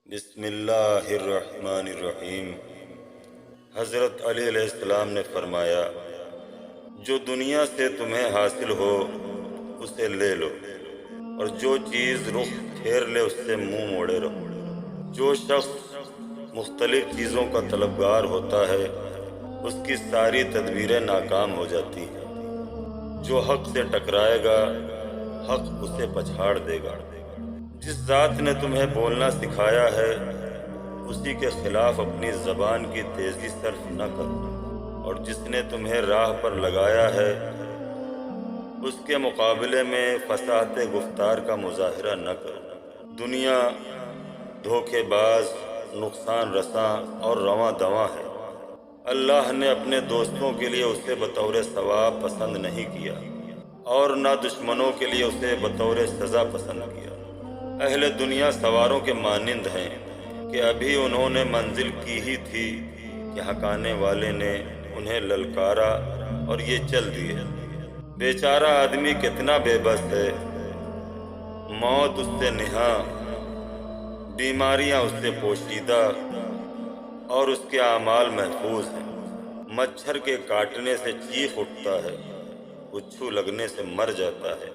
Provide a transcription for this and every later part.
بسم اللہ الرحمن الرحیم۔ حضرت علی علیہ السلام نے فرمایا، جو دنیا سے تمہیں حاصل ہو اسے لے لو، اور جو چیز رخ پھیر لے اس سے منہ موڑے رہو۔ جو شخص مختلف چیزوں کا طلبگار ہوتا ہے اس کی ساری تدبیریں ناکام ہو جاتی ہیں۔ جو حق سے ٹکرائے گا حق اسے پچھاڑ دے گا۔ جس ذات نے تمہیں بولنا سکھایا ہے اسی کے خلاف اپنی زبان کی تیزی صرف نہ کرو، اور جس نے تمہیں راہ پر لگایا ہے اس کے مقابلے میں فصاحت گفتار کا مظاہرہ نہ کرو۔ دنیا دھوکے باز، نقصان رساں اور رواں دواں ہے۔ اللہ نے اپنے دوستوں کے لیے اسے بطور ثواب پسند نہیں کیا اور نہ دشمنوں کے لیے اسے بطور سزا پسند کیا۔ اہل دنیا سواروں کے مانند ہیں کہ ابھی انہوں نے منزل کی ہی تھی کہ ہکانے والے نے انہیں للکارا اور یہ چل دیے۔ بیچارہ آدمی کتنا بے بس ہے، موت اس سے نہاں، بیماریاں اس سے پوشیدہ اور اس کے اعمال محفوظ ہیں۔ مچھر کے کاٹنے سے چیخ اٹھتا ہے، اچھو لگنے سے مر جاتا ہے،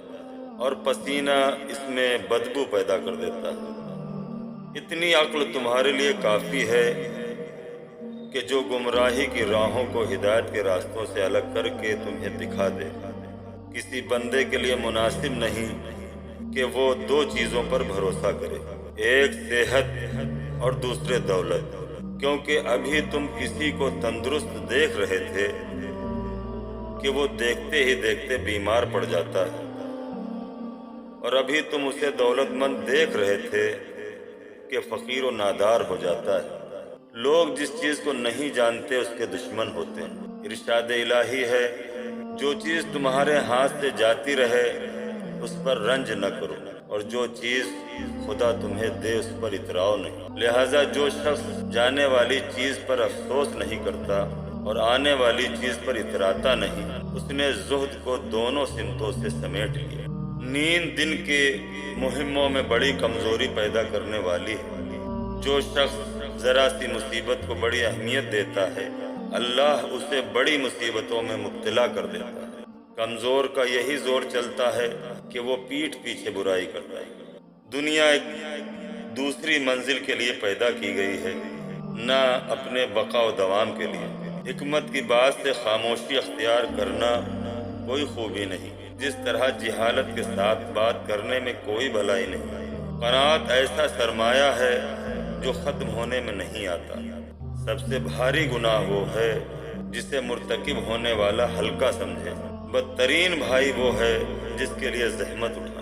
اور پسینہ اس میں بدبو پیدا کر دیتا ہے۔ اتنی عقل تمہارے لیے کافی ہے کہ جو گمراہی کی راہوں کو ہدایت کے راستوں سے الگ کر کے تمہیں دکھا دے۔ کسی بندے کے لیے مناسب نہیں کہ وہ دو چیزوں پر بھروسہ کرے، ایک صحت اور دوسرے دولت، کیونکہ ابھی تم کسی کو تندرست دیکھ رہے تھے کہ وہ دیکھتے ہی دیکھتے بیمار پڑ جاتا ہے، اور ابھی تم اسے دولت مند دیکھ رہے تھے کہ فقیر و نادار ہو جاتا ہے۔ لوگ جس چیز کو نہیں جانتے اس کے دشمن ہوتے ہیں۔ ارشاد الہی ہے، جو چیز تمہارے ہاتھ سے جاتی رہے اس پر رنج نہ کرو، اور جو چیز خدا تمہیں دے اس پر اتراؤ نہیں۔ لہٰذا جو شخص جانے والی چیز پر افسوس نہیں کرتا اور آنے والی چیز پر اتراتا نہیں، اس نے زہد کو دونوں سمتوں سے سمیٹ لیا۔ نیند دن کے مہموں میں بڑی کمزوری پیدا کرنے والی ہے۔ جو شخص ذرا سی مصیبت کو بڑی اہمیت دیتا ہے اللہ اسے بڑی مصیبتوں میں مبتلا کر دیتا ہے۔ کمزور کا یہی زور چلتا ہے کہ وہ پیٹھ پیچھے برائی کرتا ہے۔ دنیا ایک دوسری منزل کے لیے پیدا کی گئی ہے، نہ اپنے بقا و دوام کے لیے۔ حکمت کی بات سے خاموشی اختیار کرنا کوئی خوبی نہیں، جس طرح جہالت کے ساتھ بات کرنے میں کوئی بھلائی نہیں۔ قناعت ایسا سرمایہ ہے جو ختم ہونے میں نہیں آتا۔ سب سے بھاری گناہ وہ ہے جسے مرتکب ہونے والا ہلکا سمجھے۔ بدترین بھائی وہ ہے جس کے لیے زحمت اٹھائے۔